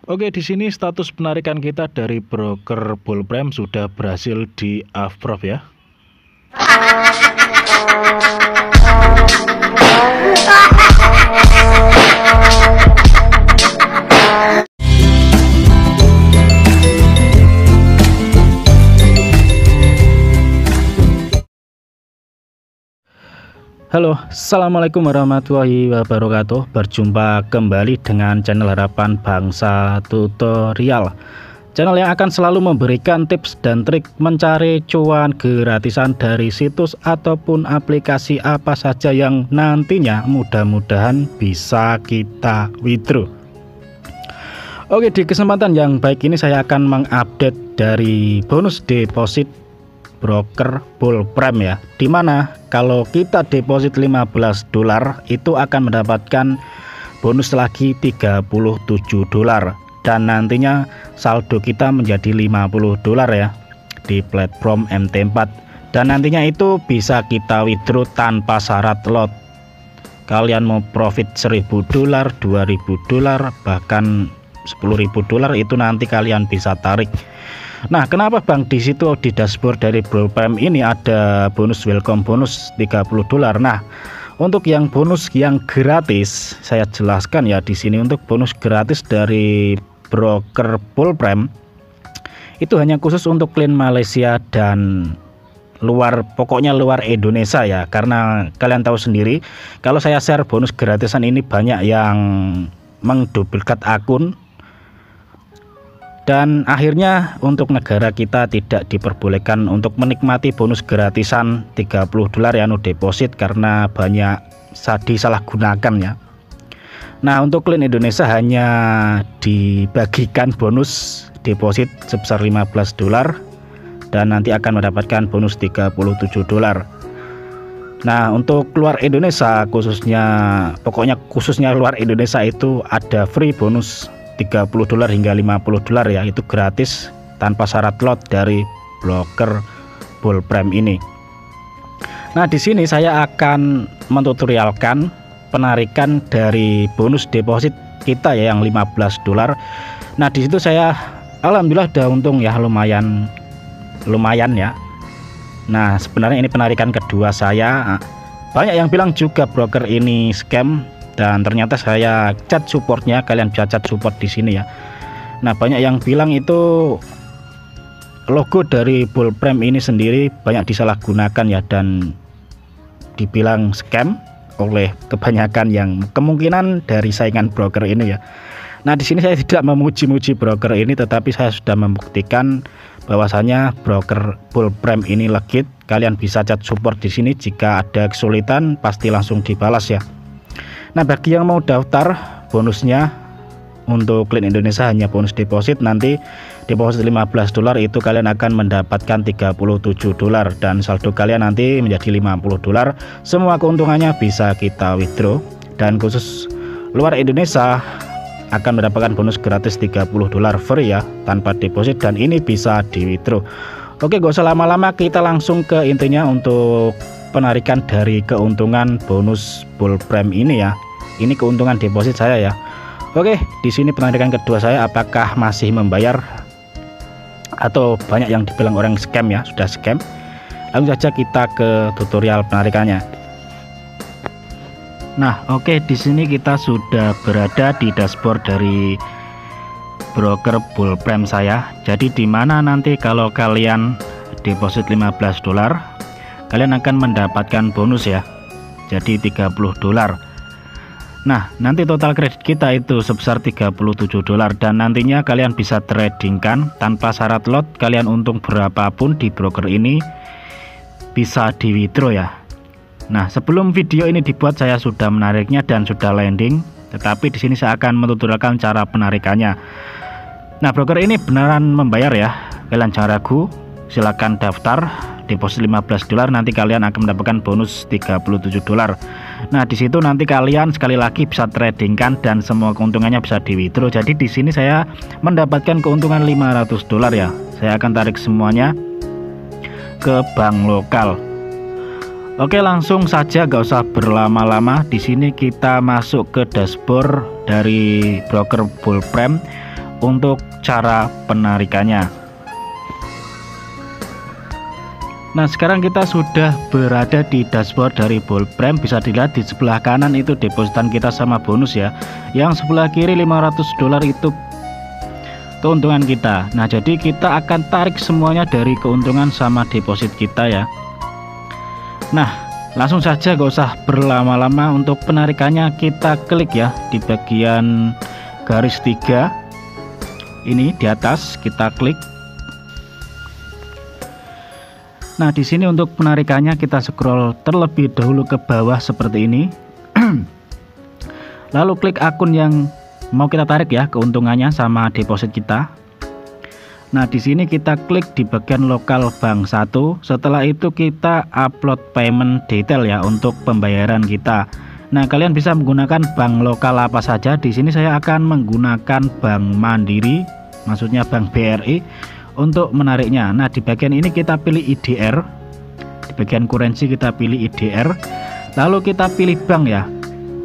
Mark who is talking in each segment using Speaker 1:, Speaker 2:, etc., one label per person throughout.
Speaker 1: Oke, di sini status penarikan kita dari broker Bullprime sudah berhasil di approve ya. Halo, assalamualaikum warahmatullahi wabarakatuh. Berjumpa kembali dengan channel Harapan Bangsa Tutorial, channel yang akan selalu memberikan tips dan trik mencari cuan gratisan dari situs ataupun aplikasi apa saja yang nantinya mudah-mudahan bisa kita withdraw. Oke, di kesempatan yang baik ini saya akan mengupdate dari bonus deposit broker Bullprime ya, dimana kalau kita deposit $15 itu akan mendapatkan bonus lagi $37 dan nantinya saldo kita menjadi $50 ya di platform MT4, dan nantinya itu bisa kita withdraw tanpa syarat lot. Kalian mau profit $1.000, $2.000, bahkan $10.000 itu nanti kalian bisa tarik. Nah, kenapa Bang di situ di dashboard dari Bullprime ini ada bonus welcome bonus $30? Nah, untuk yang bonus yang gratis saya jelaskan ya di sini. Untuk bonus gratis dari broker Bullprime itu hanya khusus untuk klien Malaysia dan pokoknya luar Indonesia ya. Karena kalian tahu sendiri kalau saya share bonus gratisan ini banyak yang mengduplikat akun, dan akhirnya untuk negara kita tidak diperbolehkan untuk menikmati bonus gratisan $30 ya deposit karena banyak disalahgunakan ya. Nah, untuk klien Indonesia hanya dibagikan bonus deposit sebesar $15 dan nanti akan mendapatkan bonus $37. Nah, untuk luar Indonesia pokoknya khususnya luar Indonesia itu ada free bonus $30 hingga $50 ya, itu gratis tanpa syarat lot dari broker Bullprime ini. Nah, di sini saya akan mentutorialkan penarikan dari bonus deposit kita ya yang $15. Nah, di situ saya alhamdulillah udah untung ya, lumayan ya. Nah, sebenarnya ini penarikan kedua saya. Banyak yang bilang juga broker ini scam, dan ternyata saya chat supportnya, kalian bisa chat support di sini ya. Nah, banyak yang bilang itu logo dari Bullprime ini sendiri banyak disalahgunakan ya, dan dibilang scam oleh kebanyakan yang kemungkinan dari saingan broker ini ya. Nah, di sini saya tidak memuji-muji broker ini, tetapi saya sudah membuktikan bahwasanya broker Bullprime ini legit. Kalian bisa chat support di sini, jika ada kesulitan pasti langsung dibalas ya. Nah, bagi yang mau daftar bonusnya untuk klien Indonesia hanya bonus deposit, nanti deposit $15 itu kalian akan mendapatkan $37 dan saldo kalian nanti menjadi $50. Semua keuntungannya bisa kita withdraw, dan khusus luar Indonesia akan mendapatkan bonus gratis $30 free ya tanpa deposit, dan ini bisa di withdraw. Oke, gak usah lama-lama, kita langsung ke intinya untuk penarikan dari keuntungan bonus Bullprime ini ya. Ini keuntungan deposit saya ya. Oke, di sini penarikan kedua saya apakah masih membayar atau banyak yang dibilang orang scam ya, sudah scam. Langsung saja kita ke tutorial penarikannya. Nah, oke, di sini kita sudah berada di dashboard dari broker Bullprime saya. Jadi di mana nanti kalau kalian deposit $15 kalian akan mendapatkan bonus ya, jadi $30. Nah, nanti total kredit kita itu sebesar $37, dan nantinya kalian bisa tradingkan tanpa syarat lot. Kalian untung berapapun di broker ini bisa di withdraw ya. Nah, sebelum video ini dibuat saya sudah menariknya dan sudah landing, tetapi di sini saya akan menuturkan cara penarikannya. Nah, broker ini beneran membayar ya, kalian jangan ragu, silahkan daftar deposit $15, nanti kalian akan mendapatkan bonus $37. Nah, di situ nanti kalian sekali lagi bisa tradingkan dan semua keuntungannya bisa di withdraw. Jadi di sini saya mendapatkan keuntungan $500 ya. Saya akan tarik semuanya ke bank lokal. Oke, langsung saja gak usah berlama-lama. Di sini kita masuk ke dashboard dari broker Bullprime. untuk cara penarikannya. Nah, sekarang kita sudah berada di dashboard dari Bullprime. Bisa dilihat di sebelah kanan itu depositan kita sama bonus ya. Yang sebelah kiri $500 itu keuntungan kita. Nah, jadi kita akan tarik semuanya dari keuntungan sama deposit kita ya. Nah, langsung saja gak usah berlama-lama. Untuk penarikannya kita klik ya di bagian garis 3 ini di atas, kita klik. Nah, di sini untuk penarikannya kita scroll terlebih dahulu ke bawah seperti ini. Lalu klik akun yang mau kita tarik ya keuntungannya sama deposit kita. Nah, di sini kita klik di bagian lokal bank 1. Setelah itu kita upload payment detail ya untuk pembayaran kita. Nah, kalian bisa menggunakan bank lokal apa saja. Di sini saya akan menggunakan Bank Mandiri, maksudnya Bank BRI untuk menariknya. Nah, di bagian ini kita pilih IDR. Di bagian currency kita pilih IDR. Lalu kita pilih bank ya.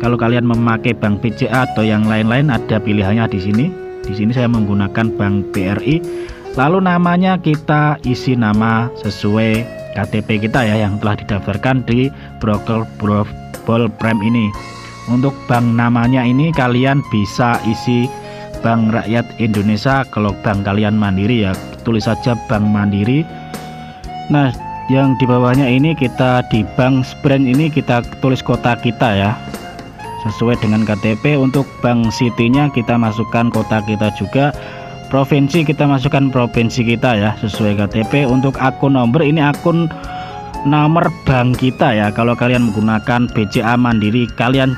Speaker 1: Kalau kalian memakai bank BCA atau yang lain-lain ada pilihannya di sini. Di sini saya menggunakan Bank BRI. Lalu namanya kita isi nama sesuai KTP kita ya yang telah didaftarkan di broker Bullprime ini. Untuk bank namanya ini kalian bisa isi Bank Rakyat Indonesia. Kalau bank kalian Mandiri ya tulis saja Bank Mandiri. Nah, yang di bawahnya ini kita di bank brand ini kita tulis kota kita ya sesuai dengan KTP. Untuk bank city-nya kita masukkan kota kita juga. Provinsi kita masukkan provinsi kita ya sesuai KTP. Untuk akun nomor ini akun nomor bank kita ya. Kalau kalian menggunakan BCA Mandiri kalian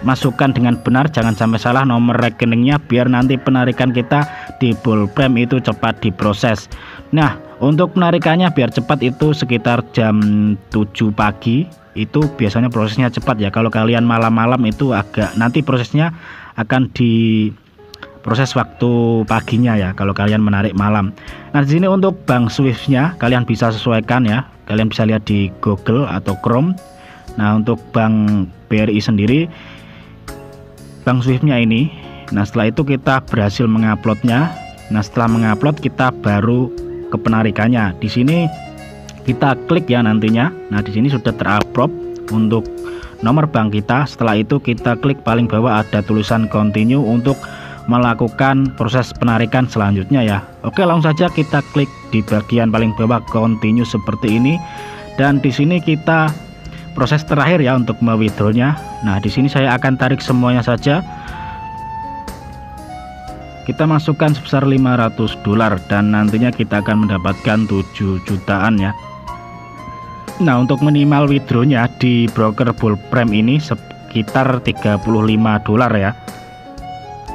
Speaker 1: masukkan dengan benar, jangan sampai salah nomor rekeningnya biar nanti penarikan kita di Bullprime itu cepat diproses. Nah, untuk penarikannya biar cepat itu sekitar jam 7 pagi itu biasanya prosesnya cepat ya. Kalau kalian malam-malam itu agak nanti prosesnya akan diproses waktu paginya ya kalau kalian menarik malam. Nah, di sini untuk bank Swift-nya kalian bisa sesuaikan ya. Kalian bisa lihat di Google atau Chrome. Nah, untuk Bank BRI sendiri bank Swift-nya ini. Nah, setelah itu kita berhasil menguploadnya. Nah, setelah mengupload kita baru ke penarikannya. Di sini kita klik ya nantinya. Nah, di sini sudah terupload untuk nomor bank kita. Setelah itu kita klik paling bawah ada tulisan continue untuk melakukan proses penarikan selanjutnya ya. Oke, langsung saja kita klik di bagian paling bawah continue seperti ini. Dan di sini kita proses terakhir ya untuk mewithdrawnya. Nah, di sini saya akan tarik semuanya saja. Kita masukkan sebesar $500 dan nantinya kita akan mendapatkan 7 jutaan ya. Nah, untuk minimal withdrawnya di broker Bullprime ini sekitar $35 ya.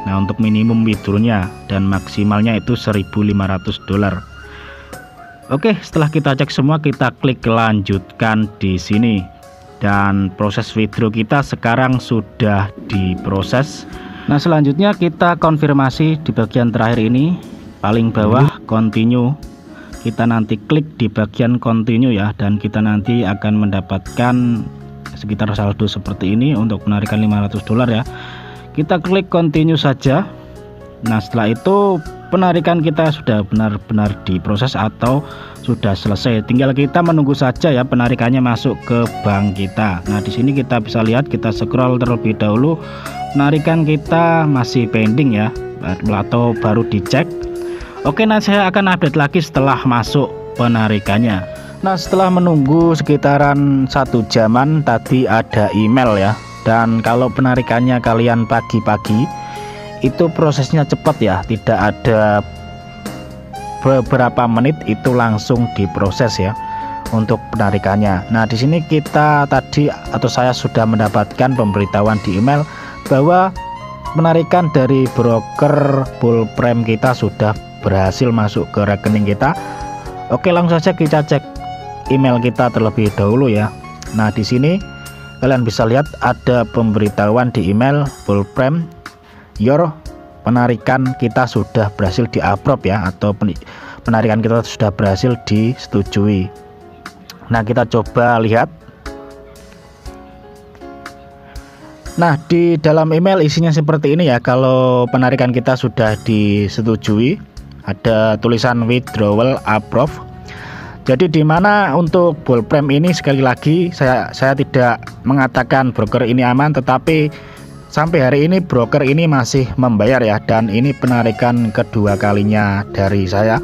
Speaker 1: Nah, untuk minimum withdrawnya dan maksimalnya itu $1.500. Oke, setelah kita cek semua kita klik lanjutkan di sini. Dan proses withdraw kita sekarang sudah diproses. Nah, selanjutnya kita konfirmasi di bagian terakhir ini paling bawah continue. Kita nanti klik di bagian continue ya, dan kita nanti akan mendapatkan sekitar saldo seperti ini untuk penarikan $500 ya. Kita klik continue saja. Nah, setelah itu penarikan kita sudah benar-benar diproses atau sudah selesai. Tinggal kita menunggu saja ya penarikannya masuk ke bank kita. Nah, di sini kita bisa lihat, kita scroll terlebih dahulu. Penarikan kita masih pending ya atau baru dicek. Oke, nah saya akan update lagi setelah masuk penarikannya. Nah, setelah menunggu sekitaran 1 jaman tadi ada email ya. Dan kalau penarikannya kalian pagi-pagi itu prosesnya cepat ya, tidak ada beberapa menit itu langsung diproses ya untuk penarikannya. Nah, di sini kita tadi atau saya sudah mendapatkan pemberitahuan di email bahwa penarikan dari broker Bullprime kita sudah berhasil masuk ke rekening kita. Oke, langsung saja kita cek email kita terlebih dahulu ya. Nah, di sini kalian bisa lihat ada pemberitahuan di email Bullprime, your penarikan kita sudah berhasil di-approve ya, atau penarikan kita sudah berhasil disetujui. Nah, kita coba lihat. Nah, di dalam email isinya seperti ini ya. Kalau penarikan kita sudah disetujui, ada tulisan withdrawal approved. Jadi di mana untuk ball frame ini sekali lagi saya tidak mengatakan broker ini aman, tetapi sampai hari ini broker ini masih membayar ya, dan ini penarikan kedua kalinya dari saya.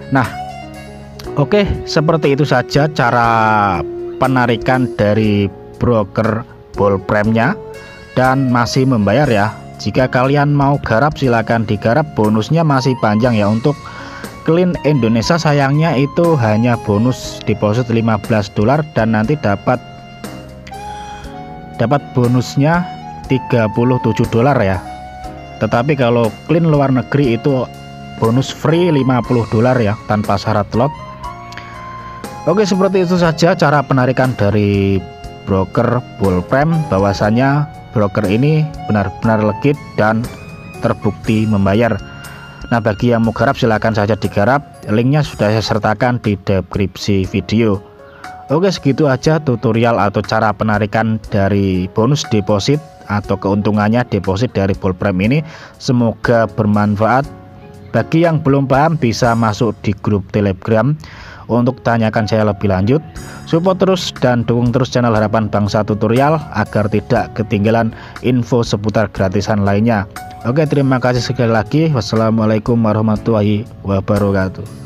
Speaker 1: Nah, oke, seperti itu saja cara penarikan dari broker ball frame-nya dan masih membayar ya. Jika kalian mau garap silakan digarap, bonusnya masih panjang ya. Untuk Clean Indonesia sayangnya itu hanya bonus deposit $15 dan nanti dapat bonusnya $37 ya. Tetapi kalau Clean luar negeri itu bonus free $50 ya, tanpa syarat lot. Oke, seperti itu saja cara penarikan dari broker ball frame, bahwasanya broker ini benar-benar legit dan terbukti membayar. Nah, bagi yang mau garap silahkan saja digarap, linknya sudah saya sertakan di deskripsi video. Oke, segitu aja tutorial atau cara penarikan dari bonus deposit atau keuntungannya deposit dari ball frame ini. Semoga bermanfaat. Bagi yang belum paham bisa masuk di grup Telegram untuk tanyakan saya lebih lanjut. Support terus dan dukung terus channel Harapan Bangsa Tutorial agar tidak ketinggalan info seputar gratisan lainnya. Oke, terima kasih sekali lagi. Wassalamualaikum warahmatullahi wabarakatuh.